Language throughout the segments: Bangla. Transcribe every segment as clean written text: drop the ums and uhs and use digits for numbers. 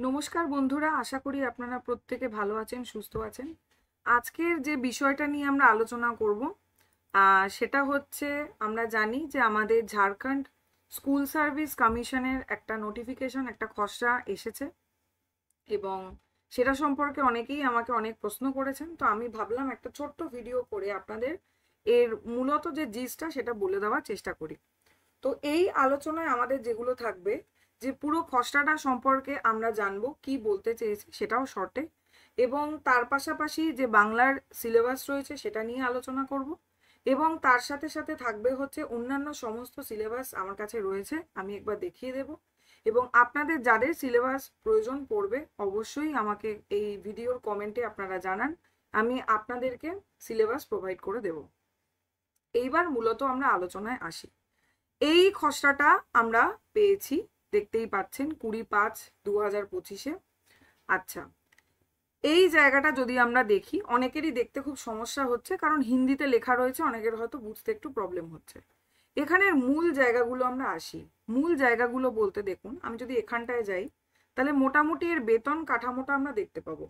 নমস্কার বন্ধুরা, আশা করি আপনারা প্রত্যেকে ভালো আছেন, সুস্থ আছেন। আজকের যে বিষয়টা নিয়ে আমরা আলোচনা করব সেটা হচ্ছে, আমরা জানি যে আমাদের ঝাড়খণ্ড স্কুল সার্ভিস কমিশনের একটা নোটিফিকেশন, একটা খসড়া এসেছে এবং সেটা সম্পর্কে অনেকেই আমাকে অনেক প্রশ্ন করেছেন। তো আমি ভাবলাম একটা ছোট্ট ভিডিও করে আপনাদের এর মূলত যে জিসটা সেটা বলে দেওয়ার চেষ্টা করি। তো এই আলোচনায় আমাদের যেগুলো থাকবে, যে পুরো খসড়াটা সম্পর্কে আমরা জানবো কি বলতে চেয়েছে সেটাও শর্টে, এবং তার পাশাপাশি যে বাংলার সিলেবাস রয়েছে সেটা নিয়ে আলোচনা করব, এবং তার সাথে সাথে থাকবে হচ্ছে অন্যান্য সমস্ত সিলেবাস আমার কাছে রয়েছে, আমি একবার দেখিয়ে দেব। এবং আপনাদের যাদের সিলেবাস প্রয়োজন পড়বে অবশ্যই আমাকে এই ভিডিওর কমেন্টে আপনারা জানান, আমি আপনাদেরকে সিলেবাস প্রোভাইড করে দেব। এইবার মূলত আমরা আলোচনায় আসি। এই খসড়াটা আমরা পেয়েছি, দেখতেই পাচ্ছেন 20/5/2025-এ। আচ্ছা, এই জায়গাটা যদি আমরা দেখি, অনেকেরই দেখতে খুব সমস্যা হচ্ছে, কারণ হিন্দিতে লেখা রয়েছে, অনেকের হয়তো বুঝতে একটু প্রবলেম হচ্ছে। এখানের মূল জায়গাগুলো আমরা আসি। মূল জায়গাগুলো বলতে দেখুন, আমি যদি এখানটায় যাই তাহলে মোটামুটি এর বেতন কাঠামোটা আমরা দেখতে পাবো।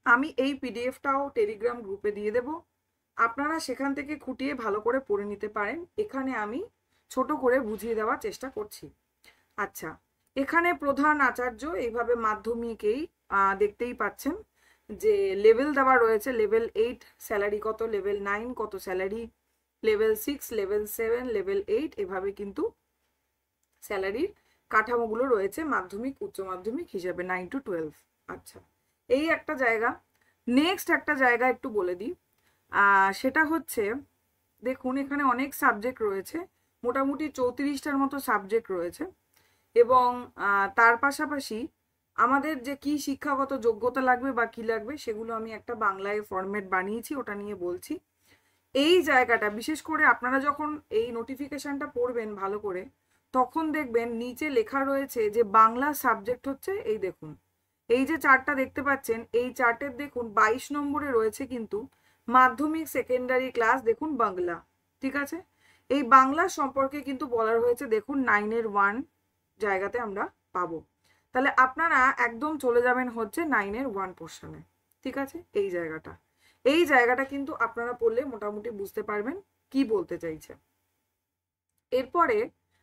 আমি এই পিডিএফটাও টেলিগ্রাম গ্রুপে দিয়ে দেব, আপনারা সেখান থেকে খুঁটিয়ে ভালো করে পড়ে নিতে পারেন। এখানে আমি ছোট করে বুঝিয়ে দেওয়ার চেষ্টা করছি। আচ্ছা, এখানে প্রধান আচার্য এইভাবে মাধ্যমিকেই দেখতেই পাচ্ছেন যে লেভেল দেওয়া রয়েছে, লেভেল 8 স্যালারি কত, লেভেল 9 কত স্যালারি, লেভেল 6, লেভেল 7, লেভেল 8, এভাবে কিন্তু স্যালারির কাঠামোগুলো রয়েছে মাধ্যমিক উচ্চ মাধ্যমিক হিসেবে 9 to 12। আচ্ছা, এই একটা জায়গা। নেক্সট একটা জায়গা একটু বলে দিই, সেটা হচ্ছে দেখুন এখানে অনেক সাবজেক্ট রয়েছে, মোটামুটি 34টার মতো সাবজেক্ট রয়েছে, এবং তার পাশাপাশি আমাদের যে কি শিক্ষাগত যোগ্যতা লাগবে বা কি লাগবে সেগুলো আমি একটা বাংলায় ফরম্যাট বানিয়েছি, ওটা নিয়ে বলছি। এই জায়গাটা বিশেষ করে আপনারা যখন এই নোটিফিকেশনটা পড়বেন ভালো করে, তখন দেখবেন নিচে লেখা রয়েছে যে বাংলা সাবজেক্ট হচ্ছে, এই দেখুন এই যে চার্টটা দেখতে পাচ্ছেন, এই চার্টের দেখুন 22 নম্বরে রয়েছে কিন্তু মাধ্যমিক সেকেন্ডারি ক্লাস, দেখুন বাংলা। ঠিক আছে, এই বাংলা সম্পর্কে কিন্তু বলার হয়েছে, দেখুন 9-এর 1 জায়গাতে আমরা পাবো। তাহলে আপনারা একদম চলে যাবেন হচ্ছে 9-এর 1 পোর্শনে। ঠিক আছে, এই জায়গাটা কিন্তু আপনারা পড়লে মোটামুটি বুঝতে পারবেন কি বলতে চাইছে। এরপরে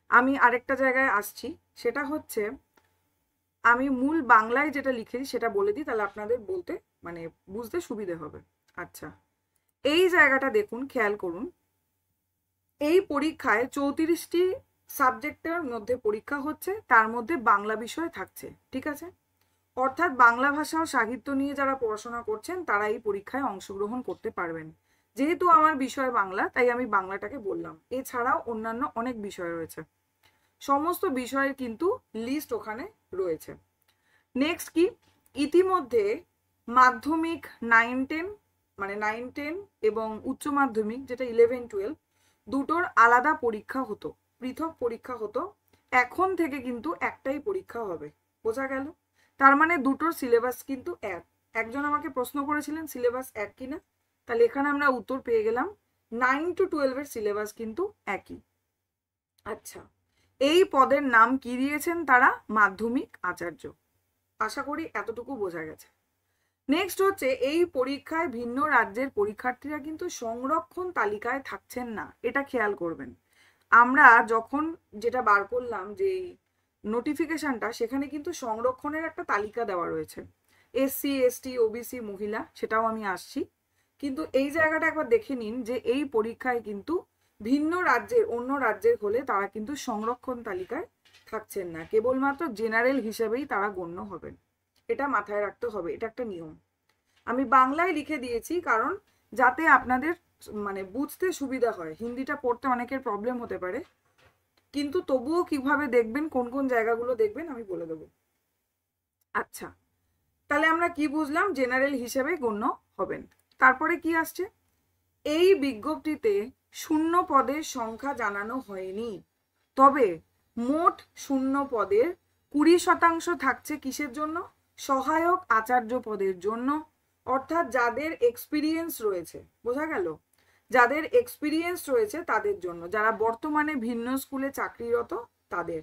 আমি আরেকটা জায়গায় আসছি, সেটা হচ্ছে আমি মূল বাংলায় যেটা লিখেছি সেটা বলে দিই, তাহলে আপনাদের বলতে মানে বুঝতে সুবিধে হবে। আচ্ছা, এই জায়গাটা দেখুন, খেয়াল করুন, এই পরীক্ষায় 34টি সাবজেক্টের মধ্যে পরীক্ষা হচ্ছে, তার মধ্যে বাংলা বিষয় থাকছে। ঠিক আছে, অর্থাৎ বাংলা ভাষা ও সাহিত্য নিয়ে যারা পড়াশোনা করছেন তারা এই পরীক্ষায় অংশগ্রহণ করতে পারবেন। যেহেতু আমার বিষয় বাংলা তাই আমি বাংলাটাকে বললাম, এছাড়াও অন্যান্য অনেক বিষয় রয়েছে, সমস্ত বিষয়ের কিন্তু লিস্ট ওখানে রয়েছে। নেক্সট কি, ইতিমধ্যে মাধ্যমিক 9-10 মানে 9-10 এবং উচ্চ মাধ্যমিক যেটা 11-12 দুটোর আলাদা পরীক্ষা হতো, পৃথক পরীক্ষা হতো, এখন থেকে কিন্তু একটাই পরীক্ষা হবে। বোঝা গেল? তার মানে দুটোর সিলেবাস কিন্তু এক। একজন আমাকে প্রশ্ন করেছিলেন সিলেবাস এক কিনা, তাহলে এখানে আমরা উত্তর পেয়ে গেলাম, 9 to 12-এর সিলেবাস কিন্তু একই। আচ্ছা, এই পদের নাম কি দিয়েছেন তারা? মাধ্যমিক আচার্য। আশা করি এতটুকু বোঝা গেছে। নেক্সট হচ্ছে, এই পরীক্ষায় ভিন্ন রাজ্যের পরীক্ষার্থীরা কিন্তু সংরক্ষণ তালিকায় থাকছেন না, এটা খেয়াল করবেন। আমরা যখন যেটা বার করলাম যে নোটিফিকেশনটা, সেখানে কিন্তু সংরক্ষণের একটা তালিকা দেওয়া রয়েছে, SC ST OBC মহিলা, সেটাও আমি আসছি। কিন্তু এই জায়গাটা একবার দেখে নিন যে এই পরীক্ষায় কিন্তু ভিন্ন রাজ্যের, অন্য রাজ্যের হলে তারা কিন্তু সংরক্ষণ তালিকায় থাকছেন না, কেবলমাত্র জেনারেল হিসেবেই তারা গণ্য হবেন। এটা মাথায় রাখতে হবে, এটা একটা নিয়ম। আমি বাংলায় লিখে দিয়েছি কারণ যাতে আপনাদের মানে বুঝতে সুবিধা হয়, হিন্দিটা পড়তে অনেকের প্রবলেম হতে পারে, কিন্তু তবুও কিভাবে দেখবেন, কোন কোন জায়গাগুলো দেখবেন আমি বলে দেবো। আচ্ছা, তাহলে আমরা কি বুঝলাম? জেনারেল হিসেবে গণ্য হবেন। তারপরে কি আসছে, এই বিজ্ঞপ্তিতে শূন্য পদের সংখ্যা জানানো হয়নি, তবে মোট শূন্য পদের 20% থাকছে কিসের জন্য? সহায়ক আচার্য পদের জন্য। অর্থাৎ যাদের এক্সপিরিয়েন্স রয়েছে, বোঝা গেল, যাদের এক্সপিরিয়েন্স রয়েছে তাদের জন্য, যারা বর্তমানে ভিন্ন স্কুলে চাকরিরত তাদের।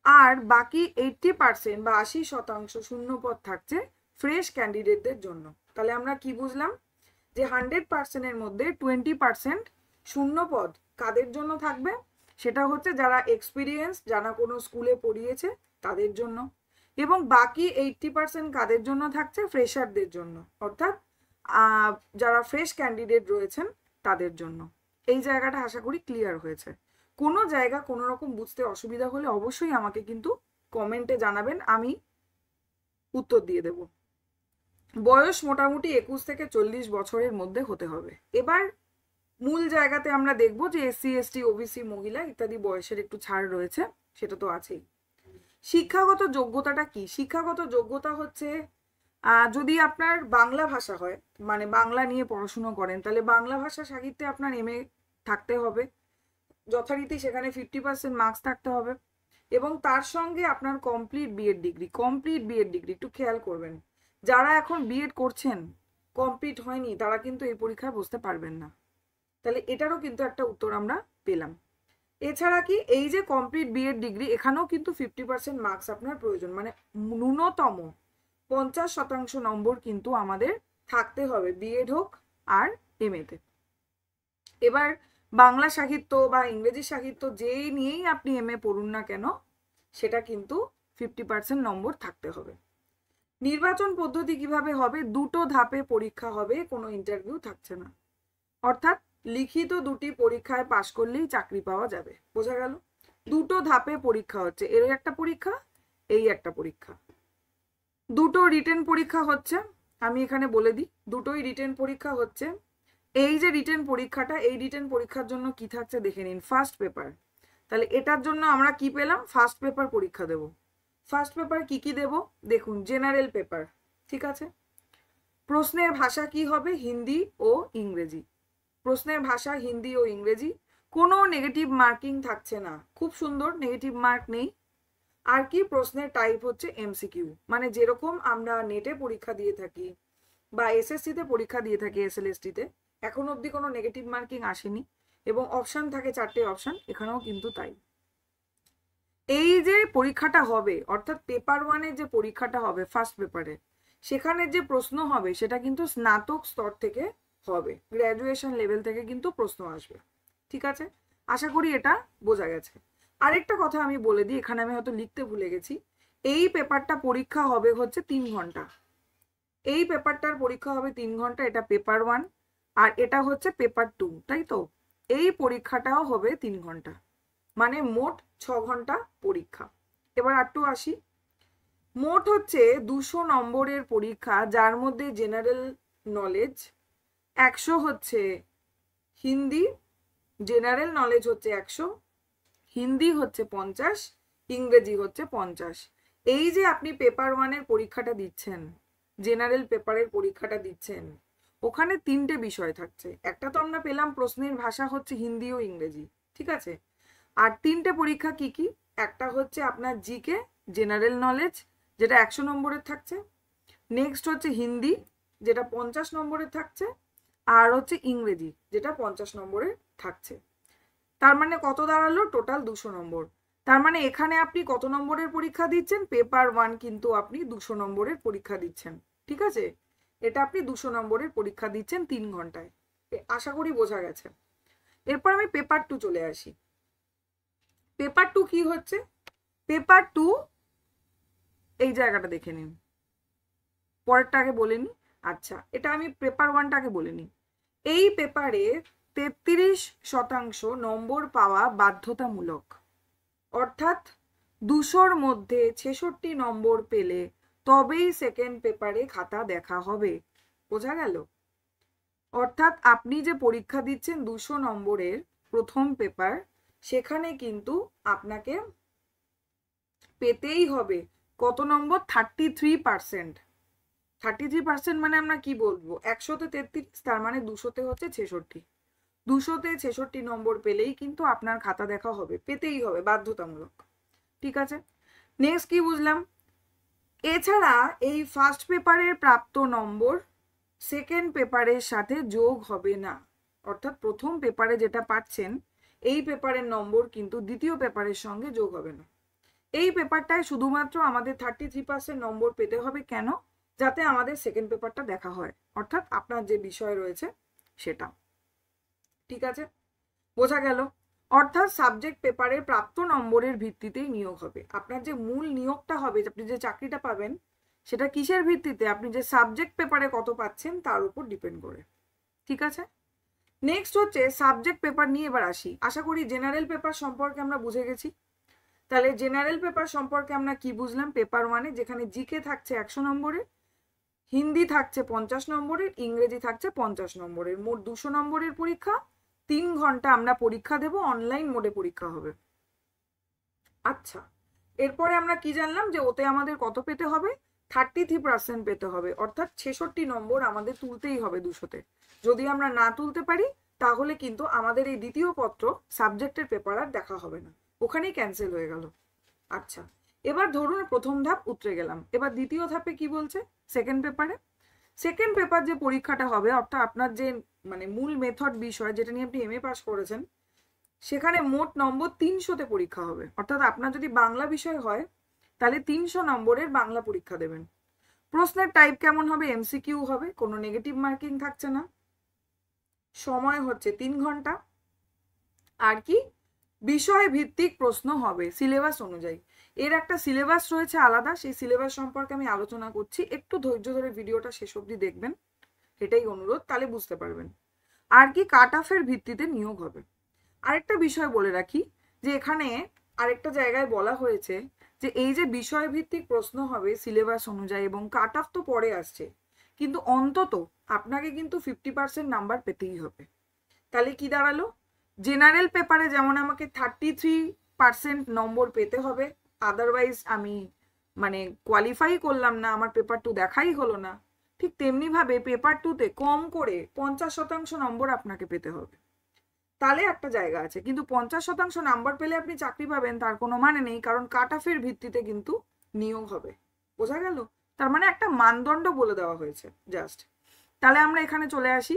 আর বাকি 80% বা 80% শূন্য পদ থাকছে ফ্রেশ ক্যান্ডিডেটদের জন্য। তাহলে আমরা কি বুঝলাম যে 100%-এর মধ্যে 20% শূন্য পদ কাদের জন্য থাকবে, সেটা হচ্ছে যারা এক্সপিরিয়েন্স, যারা কোনো স্কুলে পড়িয়েছে তাদের জন্য, এবং বাকি 80% কাদের জন্য থাকছে, ফ্রেশারদের জন্য, অর্থাৎ যারা ফ্রেশ ক্যান্ডিডেট রয়েছেন তাদের জন্য। এই জায়গাটা আশা করি ক্লিয়ার হয়েছে। কোনো জায়গা কোনো রকম বুঝতে অসুবিধা হলে অবশ্যই আমাকে কিন্তু কমেন্টে জানাবেন, আমি উত্তর দিয়ে দেব। বয়স মোটামুটি 21 থেকে 40 বছরের মধ্যে হতে হবে। এবার মূল জায়গাতে আমরা দেখব যে এসসি এসটি ওবিসি মহিলা ইত্যাদি বয়সের একটু ছাড় রয়েছে, সেটা তো আছেই। শিক্ষাগত যোগ্যতাটা কি? শিক্ষাগত যোগ্যতা হচ্ছে যদি আপনার বাংলা ভাষা হয়, মানে বাংলা নিয়ে পড়াশুনো করেন, তাহলে বাংলা ভাষা সাহিত্যে আপনার এমএ থাকতে হবে, যথারীতি সেখানে 50% মার্কস থাকতে হবে, এবং তার সঙ্গে আপনার complete BEd degree. Complete BEd degree একটু খেয়াল করবেন, যারা এখন বিএড করছেন কমপ্লিট হয়নি তারা কিন্তু এই পরীক্ষায় বসতে পারবেন না। তাহলে এটারও কিন্তু একটা উত্তর আমরা পেলাম। এছাড়া কি, এই যে কমপ্লিট বিএড ডিগ্রি, এখানেও কিন্তু 50% মার্কস আপনার প্রয়োজন, মানে ন্যূনতম 50% নম্বর কিন্তু আমাদের থাকতে হবে, বিএড হোক আর এমএতে। এবার বাংলা সাহিত্য বা ইংরেজি সাহিত্য যেই নিয়েই আপনি এমএ পড়ুন না কেন, সেটা কিন্তু 50% নম্বর থাকতে হবে। নির্বাচন পদ্ধতি কিভাবে হবে? দুটো ধাপে পরীক্ষা হবে, কোনো ইন্টারভিউ থাকছে না, অর্থাৎ লিখিত দুটি পরীক্ষায় পাশ করলেই চাকরি পাওয়া যাবে। বোঝা গেল? দুটো ধাপে পরীক্ষা হচ্ছে, এর একটা পরীক্ষা, এই একটা পরীক্ষা। দুটো রিটেন পরীক্ষা হচ্ছে, আমি এখানে বলে দিই, দুটোই রিটেন পরীক্ষা হচ্ছে। এই যে রিটেন পরীক্ষাটা, এই রিটেন পরীক্ষার জন্য কি থাকছে দেখে নিন, ফার্স্ট পেপার। তাহলে এটার জন্য আমরা কি পেলাম? ফার্স্ট পেপার পরীক্ষা দেব। ফার্স্ট পেপার কি কি দেব দেখুন, জেনারেল পেপার, ঠিক আছে। প্রশ্নের ভাষা কি হবে? হিন্দি ও ইংরেজি। প্রশ্নের ভাষা হিন্দি ও ইংরেজি, কোনো নেগেটিভ মার্কিং থাকছে না, খুব সুন্দর, নেগেটিভ মার্ক নেই। আর কি, প্রশ্নের টাইপ হচ্ছে এমসিকিউ, মানে যেরকম আমরা নেটে পরীক্ষা দিয়ে থাকি বা এসএসসিতে পরীক্ষা দিয়ে থাকি, এসএলএসটিতে এখন অবধি কোনো নেগেটিভ মার্কিং আসেনি, এবং অপশন থাকে 4টে অপশন, এখানেও কিন্তু তাই। এই যে পরীক্ষাটা হবে, অর্থাৎ পেপার 1-এর যে পরীক্ষাটা হবে ফার্স্ট পেপারে, সেখানে যে প্রশ্ন হবে সেটা কিন্তু স্নাতক স্তর থেকে হবে, গ্র্যাজুয়েশন লেভেল থেকে কিন্তু প্রশ্ন আসবে, ঠিক আছে। আশা করি এটা বোঝা গেছে। আরেকটা কথা আমি বলে দিই, এখানে আমি হয়তো লিখতে ভুলে গেছি, এই পেপারটা পরীক্ষা হবে হচ্ছে 3 ঘন্টা। এই পেপারটার পরীক্ষা হবে 3 ঘন্টা, এটা পেপার 1, আর এটা হচ্ছে পেপার 2, তাই তো। এই পরীক্ষাটাও হবে 3 ঘন্টা, মানে মোট 6 ঘন্টা পরীক্ষা। এবার একটু আসি, মোট হচ্ছে 200 নম্বরের পরীক্ষা, যার মধ্যে জেনারেল নলেজ 100 হচ্ছে, হিন্দি জেনারেল নলেজ হচ্ছে 100, হিন্দি হচ্ছে 50, ইংরেজি হচ্ছে 50। এই যে আপনি পেপার 1-এর পরীক্ষাটা দিচ্ছেন, জেনারেল পেপারের পরীক্ষাটা দিচ্ছেন, ওখানে 3টে বিষয় থাকছে। একটা তো আমরা পেলাম, প্রশ্নের ভাষা হচ্ছে হিন্দি ও ইংরেজি, ঠিক আছে। আর 3টে পরীক্ষা কি কি? একটা হচ্ছে আপনার জিকে জেনারেল নলেজ, যেটা 100 নম্বরের থাকছে। নেক্সট হচ্ছে হিন্দি, যেটা 50 নম্বরের থাকছে। আর হচ্ছে ইংরেজি, যেটা 50 নম্বরের থাকছে। তার মানে কত দাঁড়ালো? টোটাল 200 নম্বর। তার মানে এখানে আপনি কত নম্বরের পরীক্ষা দিচ্ছেন? পেপার 1 কিন্তু আপনি 200 নম্বরের পরীক্ষা দিচ্ছেন, ঠিক আছে। এটা আপনি 200 নম্বরের পরীক্ষা দিচ্ছেন 3 ঘন্টায়। আশা করি বোঝা গেছে। এরপর আমি পেপার 2 চলে আসি। পেপার 2 কি হচ্ছে? পেপার 2 এই জায়গাটা দেখে নিন, পরেরটা আগে বলে নি। আচ্ছা, এটা আমি পেপার 1টাকে বলে নিই। এই পেপারে 33% নম্বর পাওয়া বাধ্যতামূলক, অর্থাৎ 200-র মধ্যে 66 নম্বর পেলে তবেই সেকেন্ড পেপারে খাতা দেখা হবে। বোঝা গেল? অর্থাৎ আপনি যে পরীক্ষা দিচ্ছেন 200 নম্বরের প্রথম পেপার, সেখানে কিন্তু আপনাকে পেতেই হবে কত নম্বর? 33%। 33% মানে আমরা কি বলবো, 100-তে 33, তার মানে 200-তে হচ্ছে 66। 200-তে 66 নম্বর পেলেই কিন্তু আপনার খাতা দেখা হবে, পেতেই হবে, বাধ্যতামূলক, ঠিক আছে। নেক্সট কি বুঝলাম? এছাড়া এই ফার্স্ট পেপারের প্রাপ্ত নম্বর সেকেন্ড পেপারের সাথে যোগ হবে না, অর্থাৎ প্রথম পেপারে যেটা পাচ্ছেন এই পেপারের নম্বর কিন্তু দ্বিতীয় পেপারের সঙ্গে যোগ হবে না। এই পেপারটায় শুধুমাত্র আমাদের 33% নম্বর পেতে হবে। কেন? যাতে আমাদের সেকেন্ড পেপারটা দেখা হয়, অর্থাৎ আপনার যে বিষয় রয়েছে সেটা। ঠিক আছে, বোঝা গেল? অর্থাৎ সাবজেক্ট পেপারের প্রাপ্ত নম্বরের ভিত্তিতেই নিয়োগ হবে। আপনার যে মূল নিয়োগটা হবে, আপনি যে চাকরিটা পাবেন, সেটা কিসের ভিত্তিতে? আপনি যে সাবজেক্ট পেপারে কত পাচ্ছেন তার উপর ডিপেন্ড করে। ঠিক আছে, নেক্সট হচ্ছে সাবজেক্ট পেপার নিয়ে এবার আসি। আশা করি জেনারেল পেপার সম্পর্কে আমরা বুঝে গেছি। তাহলে জেনারেল পেপার সম্পর্কে আমরা কি বুঝলাম? পেপার 1-এ যেখানে জিকে থাকছে 100 নম্বরের, হিন্দি থাকছে 50 নম্বরের, ইংরেজি থাকছে 50 নম্বরের, মোট 200 নম্বরের পরীক্ষা। 3 ঘন্টা আমরা পরীক্ষা দেব, অনলাইন মোডে পরীক্ষা হবে। আচ্ছা, এরপরে আমরা কি জানলাম? যে ওতে আমাদের কত পেতে হবে? 33% পেতে হবে, অর্থাৎ 66 নম্বর আমাদের তুলতেই হবে 200-তে। যদি আমরা না তুলতে পারি তাহলে কিন্তু আমাদের এই দ্বিতীয় পত্র সাবজেক্টের পেপার আর দেখা হবে না, ওখানেই ক্যান্সেল হয়ে গেল। আচ্ছা, এবার ধরুন প্রথম ধাপ উতরে গেলাম, এবার দ্বিতীয় ধাপে কি বলছে? সেকেন্ড পেপারে, সেকেন্ড পেপার যে পরীক্ষাটা হবে, অর্থাৎ আপনার যে মানে মূল মেথড বিষয় যেটা নিয়ে আপনি এমএ পাস করেছেন, সেখানে মোট নম্বর 300-তে পরীক্ষা হবে। অর্থাৎ আপনার যদি বাংলা বিষয় হয় তাহলে 300 নম্বরের বাংলা পরীক্ষা দেবেন। প্রশ্নের টাইপ কেমন হবে? এমসিকিউ হবে, কোনো নেগেটিভ মার্কিং থাকছে না। সময় হচ্ছে 3 ঘন্টা। আর কি? বিষয় ভিত্তিক প্রশ্ন হবে সিলেবাস অনুযায়ী। এর একটা সিলেবাস রয়েছে আলাদা, সেই সিলেবাস সম্পর্কে আমি আলোচনা করছি, একটু ধৈর্য ধরে ভিডিওটা শেষ অবধি দেখবেন, এটাই অনুরোধ, তাহলে বুঝতে পারবেন। আর কি? কাট অফের ভিত্তিতে নিয়োগ হবে। আরেকটা বিষয় বলে রাখি, যে এখানে আরেকটা জায়গায় বলা হয়েছে যে এই যে বিষয় ভিত্তিক প্রশ্ন হবে সিলেবাস অনুযায়ী এবং কাট অফ তো পরে আসছে, কিন্তু অন্তত আপনাকে কিন্তু 50% নাম্বার পেতেই হবে। তাহলে কি দাঁড়ালো? জেনারেল পেপারে যেমন আমাকে 33% নম্বর পেতে হবে, আদারওয়াইজ আমি মানে কোয়ালিফাই করলাম না, আমার পেপার 2 দেখাই হলো না, ঠিক তেমনি ভাবে পেপার 2-তে কম করে 50% নম্বর আপনাকে পেতে হবে। তাহলে একটা জায়গা আছে, কিন্তু 50% নাম্বার পেলে আপনি চাকরি পাবেন তার কোনো মানে নেই, কারণ কাট অফের ভিত্তিতে কিন্তু নিয়োগ হবে। বোঝা গেল? তার মানে একটা মানদণ্ড বলে দেওয়া হয়েছে জাস্ট। তাহলে আমরা এখানে চলে আসি।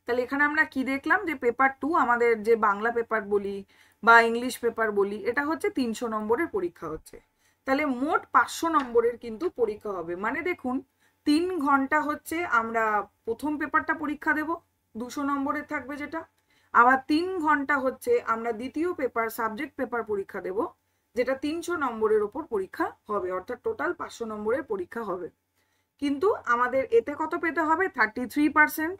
তাহলে এখানে আমরা কি দেখলাম? যে পেপার 2 আমাদের যে বাংলা পেপার বলি বা ইংলিশ পেপার বলি, এটা হচ্ছে 300 নম্বরের পরীক্ষা হচ্ছে। তাহলে মোট 500 নম্বরের কিন্তু পরীক্ষা হবে। মানে দেখুন, 3 ঘন্টা হচ্ছে আমরা প্রথম পেপারটা পরীক্ষা দেব, 200 নম্বরের থাকবে যেটা। আবার 3 ঘন্টা হচ্ছে আমরা দ্বিতীয় পেপার সাবজেক্ট পেপার পরীক্ষা দেব, যেটা 300 নম্বরের ওপর পরীক্ষা হবে, অর্থাৎ টোটাল 500 নম্বরের পরীক্ষা হবে। কিন্তু আমাদের এতে কত পেতে হবে? 33%।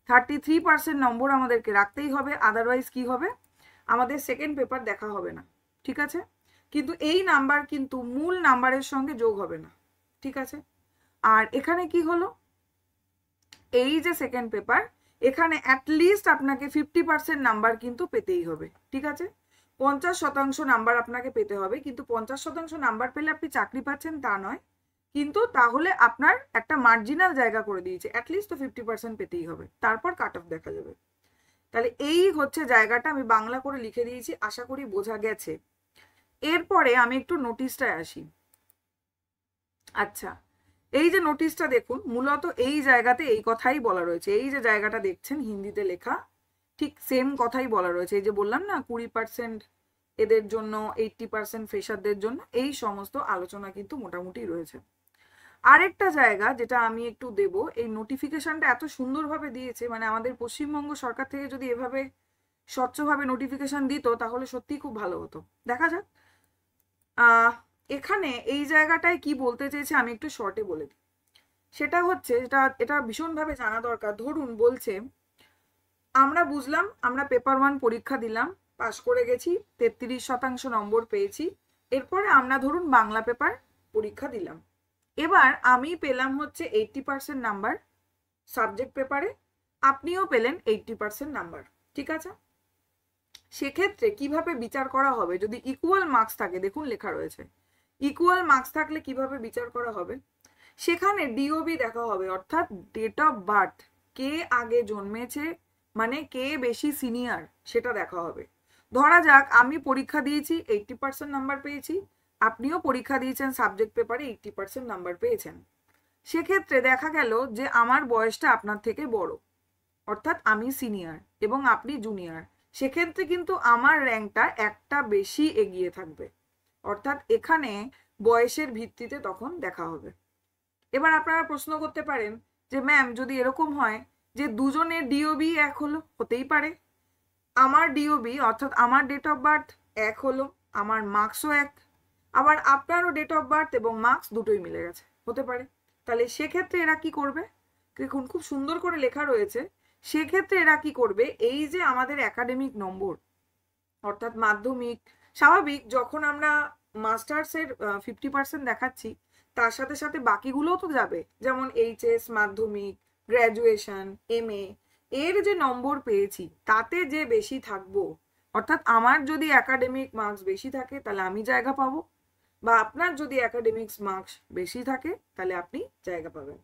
33% নম্বর আমাদেরকে রাখতেই হবে, আদারওয়াইজ কি হবে? আমাদের সেকেন্ড পেপার দেখা হবে না। ঠিক আছে, কিন্তু এই নাম্বার কিন্তু মূল নাম্বারের সঙ্গে যোগ হবে না। ঠিক আছে, আর এখানে কি হলো? এই যে সেকেন্ড পেপার, এখানে অ্যাটলিস্ট আপনাকে 50% নাম্বার কিন্তু পেতেই হবে। ঠিক আছে, 50% নাম্বার আপনাকে পেতে হবে, কিন্তু 50% নাম্বার পেলে আপনি চাকরি পাচ্ছেন তা নয়, কিন্তু তাহলে আপনার একটা মার্জিনাল জায়গা করে দিয়েছে, অ্যাটলিস্ট তো 50% পেতেই হবে, তারপর কাট অফ দেখা যাবে। তাহলে এই হচ্ছে জায়গাটা, আমি বাংলা করে লিখে দিয়েছি, আশা করি বোঝা গেছে। এরপরে আমি একটু নোটিশটায় আসি। আচ্ছা, এই যে নোটিশটা দেখুন, মূলত এই জায়গাতে এই কথাই বলা রয়েছে, এই যে জায়গাটা দেখছেন হিন্দিতে লেখা, ঠিক সেম কথাই বলা রয়েছে। এই যে বললাম না 20% এদের জন্য, 80% ফ্রেশারদের জন্য, এই সমস্ত আলোচনা কিন্তু মোটামুটি রয়েছে। আরেকটা জায়গা যেটা আমি একটু দেব, এই নোটিফিকেশনটা এত সুন্দরভাবে দিয়েছে, মানে আমাদের পশ্চিমবঙ্গ সরকার থেকে যদি এভাবে স্বচ্ছভাবে নোটিফিকেশন দিত তাহলে সত্যিই খুব ভালো হতো। দেখা যাক। এখানে এই জায়গাটায় কি বলতে চেয়েছে আমি একটু শর্টে বলে দিই। সেটা হচ্ছে, এটা ভীষণভাবে জানা দরকার। ধরুন বলছে, আমরা বুঝলাম আমরা পেপার 1 পরীক্ষা দিলাম, পাশ করে গেছি, 33% নম্বর পেয়েছি। এরপরে আমরা ধরুন বাংলা পেপার পরীক্ষা দিলাম, এবার আমি পেলাম হচ্ছে 80% নাম্বার সাবজেক্ট পেপারে, আপনিও পেলেন 80% নাম্বার। ঠিক আছে, সেক্ষেত্রে কিভাবে বিচার করা হবে? যদি ইকুয়াল মার্কস থাকে, দেখুন লেখা রয়েছে ইকুয়াল মার্কস থাকলে কিভাবে বিচার করা হবে, সেখানে ডিওবি দেখা হবে, অর্থাৎ ডেট অফ বার্থ, কে আগে জন্মেছে, মানে কে বেশি সিনিয়র, সেটা দেখা হবে। ধরা যাক আমি পরীক্ষা দিয়েছি, 80% নাম্বার পেয়েছি, আপনিও পরীক্ষা দিয়েছেন সাবজেক্ট পেপারে, 80% নাম্বার পেয়েছেন। সেক্ষেত্রে দেখা গেল যে আমার বয়সটা আপনার থেকে বড়, অর্থাৎ আমি সিনিয়র এবং আপনি জুনিয়র, সেক্ষেত্রে কিন্তু আমার র্যাঙ্কটা একটা বেশি এগিয়ে থাকবে। অর্থাৎ এখানে বয়সের ভিত্তিতে তখন দেখা হবে। এবার আপনারা প্রশ্ন করতে পারেন যে ম্যাম যদি এরকম হয় যে দুজনের ডিওবি এক হলো, হতেই পারে। আমার ডিওবি অর্থাৎ আমার ডেট অফ বার্থ এক হলো, আমার মার্কসও এক, আবার আপনারও ডেট অফ বার্থ এবং মার্কস দুটোই মিলে গেছে, হতে পারে। তাহলে সেক্ষেত্রে এরা কি করবে, দেখুন খুব সুন্দর করে লেখা রয়েছে। সেক্ষেত্রে এরা কি করবে, এই যে আমাদের একাডেমিক নম্বর অর্থাৎ মাধ্যমিক, স্বাভাবিক যখন আমরা মাস্টার্সের 50% দেখাচ্ছি তার সাথে সাথে বাকিগুলোও তো যাবে, যেমন এইচএস, মাধ্যমিক, গ্র্যাজুয়েশন, এমএ, এর যে নম্বর পেয়েছি তাতে যে বেশি থাকবো, অর্থাৎ আমার যদি একাডেমিক মার্কস বেশি থাকে তাহলে আমি জায়গা পাবো, বা আপনার যদি একাডেমিক্স মার্কস বেশি থাকে তাহলে আপনি জায়গা পাবেন।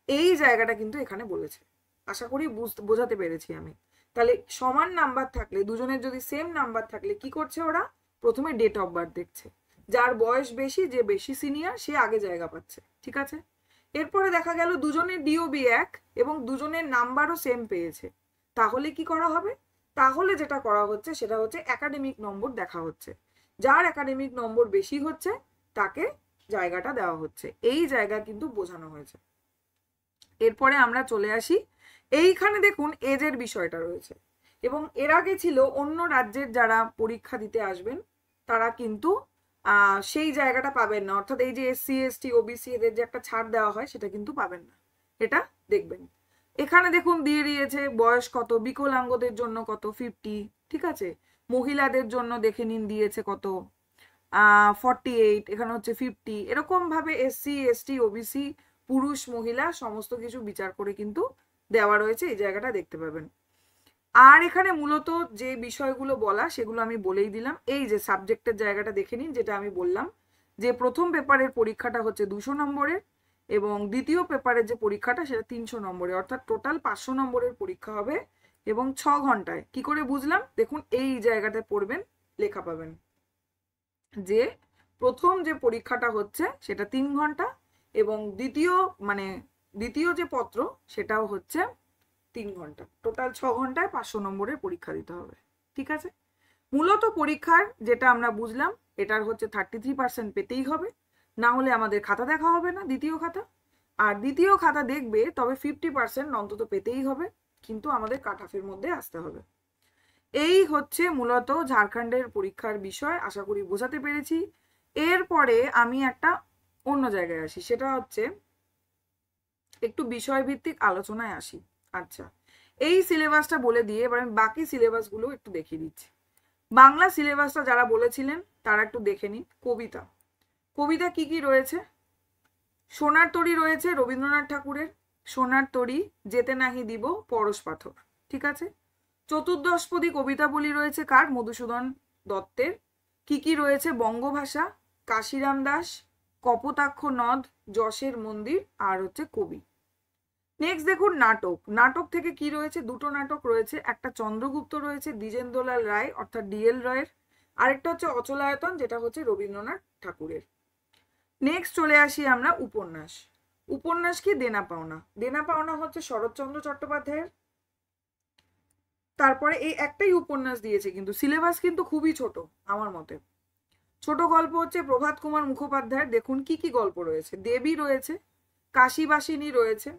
এই জায়গাটা কিন্তু এখানে বলেছে, আশা করি বোঝাতে পেরেছি আমি। তাহলে সমান নাম্বার থাকলে, দুজনের যদি সেম নাম্বার থাকলে কি করছে ওরা, প্রথমে ডেট অফ বার্থ দেখছে, যার বয়স বেশি, যে বেশি সিনিয়র সে আগে জায়গা পাচ্ছে, ঠিক আছে। এরপরে দেখা গেল দুজনের ডিওবি এক এবং দুজনের নাম্বারও সেম পেয়েছে, তাহলে কি করা হবে, তাহলে যেটা করা হচ্ছে সেটা হচ্ছে একাডেমিক নম্বর দেখা হচ্ছে, যার একাডেমিক নম্বর বেশি হচ্ছে তাকে জায়গাটা দেওয়া হচ্ছে, এই জায়গা কিন্তু বোঝানো হয়েছে। এরপরে আমরা চলে আসি, এইখানে দেখুন এজের বিষয়টা রয়েছে, এবং এর আগে ছিল অন্য রাজ্যের যারা পরীক্ষা দিতে আসবেন তারা কিন্তু সেই জায়গাটা পাবেন না, অর্থাৎ এই যে এসসি এসটি ওবিসি এদের যে একটা ছাড় দেওয়া হয় সেটা কিন্তু পাবেন না, এটা দেখবেন। এখানে দেখুন দিয়ে দিয়েছে বয়স কত, বিকলাঙ্গদের জন্য কত 50, ঠিক আছে, মহিলাদের জন্য দেখে নিন দিয়েছে কত 48, এখানে হচ্ছে 50, এরকম ভাবে এসসি এসটি ওবিসি পুরুষ মহিলা সমস্ত কিছু বিচার করে কিন্তু দেওয়া রয়েছে, এই জায়গাটা দেখতে পাবেন। আর এখানে মূলত যে বিষয়গুলো বলা সেগুলো আমি বলেই দিলাম। এই যে সাবজেক্টের জায়গাটা দেখে নিন, যেটা আমি বললাম যে প্রথম পেপারের পরীক্ষাটা হচ্ছে 200 নম্বরের এবং দ্বিতীয় পেপারের যে পরীক্ষাটা সেটা 300 নম্বরের, অর্থাৎ টোটাল 500 নম্বরের পরীক্ষা হবে এবং 6 ঘন্টায়। কি করে বুঝলাম, দেখুন এই জায়গাটা পড়বেন, লেখা পাবেন যে প্রথম যে পরীক্ষাটা হচ্ছে সেটা 3 ঘন্টা এবং দ্বিতীয় যে পত্র সেটাও হচ্ছে 3 ঘন্টা, টোটাল 6 ঘন্টায় 500 নম্বরের পরীক্ষা দিতে হবে, ঠিক আছে। মূলত পরীক্ষার যেটা আমরা বুঝলাম এটার হচ্ছে 33% পেতেই হবে, না হলে আমাদের খাতা দেখা হবে না, দ্বিতীয় খাতা, আর দ্বিতীয় খাতা দেখবে তবে 50% অন্তত পেতেই হবে, কিন্তু আমাদের কাট অফের মধ্যে আসতে হবে। এই হচ্ছে মূলত ঝাড়খণ্ডের পরীক্ষার বিষয়, আশা করি বোঝাতে পেরেছি। এরপরে আমি একটা অন্য জায়গায় আসি, সেটা হচ্ছে একটু বিষয়ভিত্তিক আলোচনায় আসি। আচ্ছা, এই সিলেবাসটা বলে দিয়ে এবার আমি বাকি সিলেবাসগুলো একটু দেখিয়ে দিচ্ছি। বাংলা সিলেবাসটা যারা বলেছিলেন তারা একটু দেখে নিন। কবিতা, কবিতা কি কি রয়েছে, সোনার তরী রয়েছে রবীন্দ্রনাথ ঠাকুরের, সোনার তরী, যেতে নাহি দিব, পরশ পাথর, ঠিক আছে। চতুর্দশপদী কবিতাবলী রয়েছে কার, মধুসূদন দত্তের। কি কি রয়েছে, বঙ্গভাষা, কাশিরাম দাস, কপোতাক্ষ নদ, যশের মন্দির, আর হচ্ছে কবি। নেক্সট দেখুন নাটক, নাটক থেকে কি রয়েছে, দুটো নাটক রয়েছে, একটা চন্দ্রগুপ্ত রয়েছে দ্বিজেন্দ্রলাল রায় অর্থাৎ ডিএল রায়ের, আরেকটা হচ্ছে অচলায়তন যেটা হচ্ছে রবীন্দ্রনাথ ঠাকুরের। নেক্সট চলে আসি আমরা উপন্যাস, উপন্যাস কি, দেনা পাওনা, দেনা পাওনা হচ্ছে শরৎচন্দ্র চট্টোপাধ্যায়ের। তারপরে এই একটাই উপন্যাস দিয়েছে, কিন্তু সিলেবাস কিন্তু খুবই ছোট আমার মতে। ছোট গল্প হচ্ছে প্রভাত কুমার মুখোপাধ্যায়ের, দেখুন কি কি গল্প রয়েছে, দেবী রয়েছে, কাশীবাসিনী রয়েছে,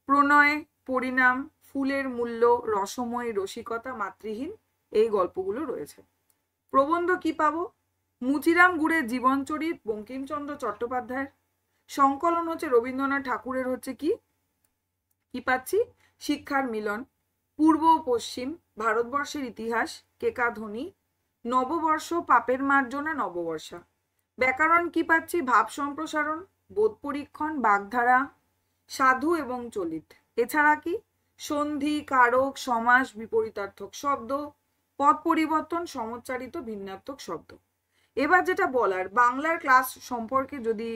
প্রণয়, পরিণাম, ফুলের মূল্য, রসময়, রসিকতা, মাতৃহীন, এই গল্পগুলো রয়েছে। প্রবন্ধ কি পাবো, মুচিরাম গুড়ের জীবনচরিত বঙ্কিমচন্দ্র চট্টোপাধ্যায়ের। সংকলন হচ্ছে রবীন্দ্রনাথ ঠাকুরের, হচ্ছে কি কি পাচ্ছি, শিক্ষার মিলন, পূর্ব ও পশ্চিম, ভারতবর্ষের ইতিহাস, কেকাধ্বনি, নববর্ষ, পাপের মার্জনা, নববর্ষা। ব্যাকরণ কি পাচ্ছি, ভাব সম্প্রসারণ, বোধ পরীক্ষণ, বাগধারা, সাধু এবং চলিত। এছাড়া কি, সন্ধি, কারক, সমাস, বিপরীতার্থক শব্দ, পদ পরিবর্তন, সমচ্চারিত, ভিন্নার্থক শব্দ। এবার যেটা বলার, বাংলার ক্লাস সম্পর্কে যদি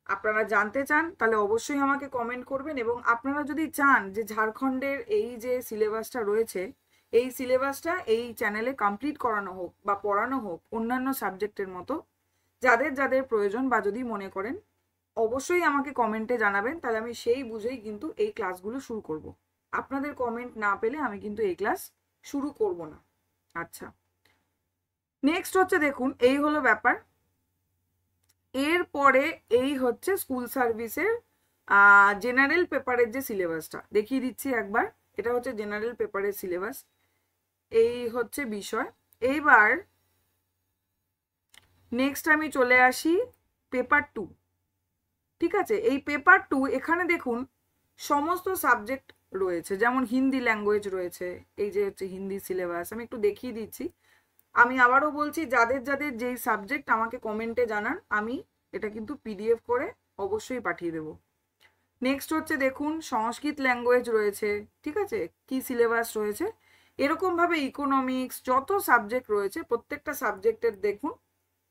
আপনারা জানতে চান তাহলে অবশ্যই আমাকে কমেন্ট করবেন, এবং আপনারা যদি চান যে ঝাড়খণ্ডের এই যে সিলেবাসটা রয়েছে এই সিলেবাসটা এই চ্যানেলে কমপ্লিট করানো হোক বা পড়ানো হোক অন্যান্য সাবজেক্টের মতো, যাদের যাদের প্রয়োজন বা যদি মনে করেন অবশ্যই আমাকে কমেন্টে জানাবেন, তাহলে আমি সেই বুঝেই কিন্তু এই ক্লাসগুলো শুরু করব। আপনাদের কমেন্ট না পেলে আমি কিন্তু এই ক্লাস শুরু করব না। আচ্ছা, নেক্সট হচ্ছে দেখুন, এই হলো ব্যাপার। এরপরে এই হচ্ছে স্কুল সার্ভিসের জেনারেল পেপারের যে সিলেবাসটা দেখিয়ে দিচ্ছি একবার। এটা হচ্ছে জেনারেল পেপারের সিলেবাস, এই হচ্ছে বিষয়। এইবার নেক্সট আমি চলে আসি পেপার 2। ঠিক আছে, এই পেপার 2 এখানে দেখুন সমস্ত সাবজেক্ট রয়েছে, যেমন হিন্দি ল্যাঙ্গুয়েজ রয়েছে, এই যে হচ্ছে হিন্দি সিলেবাস। আমি একটু দেখিয়ে দিচ্ছি। আমি আবারও বলছি, যাদের যাদের যেই সাবজেক্ট আমাকে কমেন্টে জানান, আমি এটা কিন্তু পিডিএফ করে অবশ্যই পাঠিয়ে দেবো। নেক্সট হচ্ছে দেখুন সংস্কৃত ল্যাঙ্গুয়েজ রয়েছে, ঠিক আছে, কি সিলেবাস রয়েছে। এরকমভাবে ইকোনমিক্স যত সাবজেক্ট রয়েছে প্রত্যেকটা সাবজেক্টের দেখুন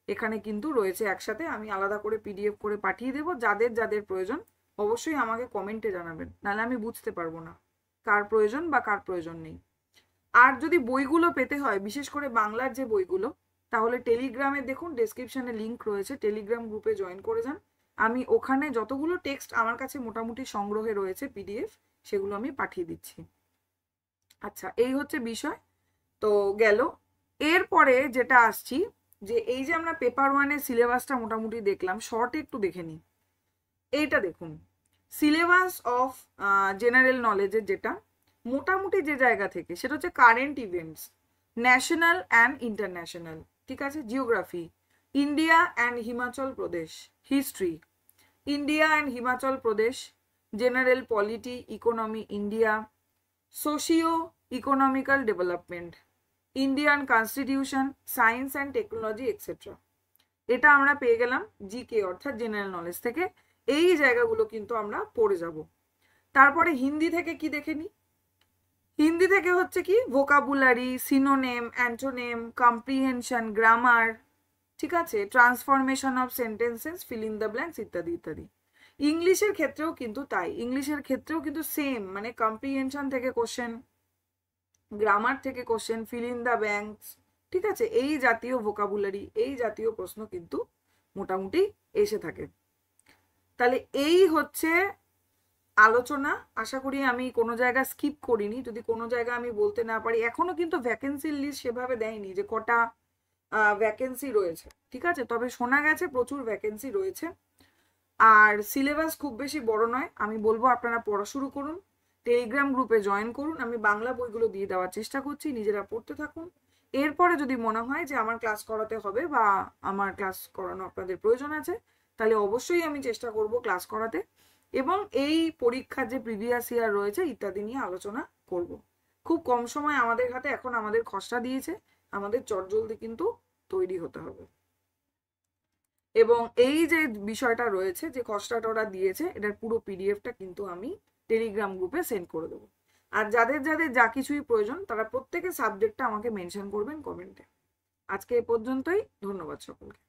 এখানে কিন্তু রয়েছে একসাথে। আমি আলাদা করে পিডিএফ করে পাঠিয়ে দেবো। যাদের যাদের প্রয়োজন অবশ্যই আমাকে কমেন্টে জানাবেন, নাহলে আমি বুঝতে পারবো না কার প্রয়োজন বা কার প্রয়োজন নেই। আর যদি বইগুলো পেতে হয়, বিশেষ করে বাংলার যে বইগুলো, তাহলে টেলিগ্রামে দেখুন ডেসক্রিপশনে লিঙ্ক রয়েছে, টেলিগ্রাম গ্রুপে জয়েন করে যান। আমি ওখানে যতগুলো টেক্সট আমার কাছে মোটামুটি সংগ্রহে রয়েছে পিডিএফ, সেগুলো আমি পাঠিয়ে দিচ্ছি। আচ্ছা, এই হচ্ছে বিষয়। তো গেল। এরপরে যেটা আসছি, যে এই যে আমরা পেপার 1-এর সিলেবাসটা মোটামুটি দেখলাম, শর্টে একটু দেখে নিই। এইটা দেখুন সিলেবাস অফ জেনারেল নলেজের, যেটা মোটামুটি যে জায়গা থেকে, সেটা হচ্ছে current events, national and international, ঠিক আছে, geography, India and Himachal Pradesh, history, India and Himachal Pradesh, general polity, economy India, socio economical development, Indian constitution, science and technology etcetera. এটা আমরা পেয়ে গেলাম জিকে অর্থাৎ জেনারেল নলেজ থেকে। এই জায়গাগুলো কিন্তু আমরা পড়ে যাব। তারপরে হিন্দি থেকে কি দেখে নিই। হিন্দি থেকে হচ্ছে কি vocabulary, synonym, antonym, comprehension, grammar, ঠিক আছে, transformation of sentences, fill in the blanks ইত্যাদি ইত্যাদি। ইংলিশের ক্ষেত্রেও কিন্তু তাই, ইংলিশের ক্ষেত্রেও কিন্তু সেম, মানে কম্প্রিহেনশন থেকে কোশ্চেন, গ্রামার থেকে question, fill in the blanks, ঠিক আছে, এই জাতীয় ভোকাবুলারি, এই জাতীয় প্রশ্ন কিন্তু মোটামুটি এসে থাকে। তাহলে এই হচ্ছে আলোচনা। আশা করি আমি কোনো জায়গা স্কিপ করিনি। যদি কোনো জায়গা আমি বলতে না পারি, এখনো কিন্তু ভ্যাকেন্সির লিস্ট সেভাবে দেয়নি যে কটা ভ্যাকেন্সি রয়েছে, ঠিক আছে, তবে শোনা গেছে প্রচুর ভ্যাকেন্সি রয়েছে। আর সিলেবাস খুব বেশি বড় নয়। আমি বলবো আপনারা পড়া শুরু করুন, টেলিগ্রাম গ্রুপে জয়েন করুন। আমি বাংলা বইগুলো দিয়ে দেওয়ার চেষ্টা করছি, নিজেরা পড়তে থাকুন। এরপরে যদি মনে হয় যে আমার ক্লাস করাতে হবে বা আমার ক্লাস করানো আপনাদের প্রয়োজন আছে, তাহলে অবশ্যই আমি চেষ্টা করব ক্লাস করাতে, এবং এই পরীক্ষার যে প্রিভিয়াস ইয়ার রয়েছে ইত্যাদি নিয়ে আলোচনা করব। খুব কম সময় আমাদের হাতে এখন আমাদের খসড়া দিয়েছে, আমাদের চটজলদি কিন্তু তৈরি হতে হবে। এবং এই যে বিষয়টা রয়েছে, যে খসড়াটা ওরা দিয়েছে, এটার পুরো পিডিএফটা কিন্তু আমি টেলিগ্রাম গ্রুপে সেন্ড করে দেবো। আর যাদের যাদের যা কিছুই প্রয়োজন তারা প্রত্যেকের সাবজেক্টটা আমাকে মেনশন করবেন কমেন্টে। আজকে এ পর্যন্তই, ধন্যবাদ সকলকে।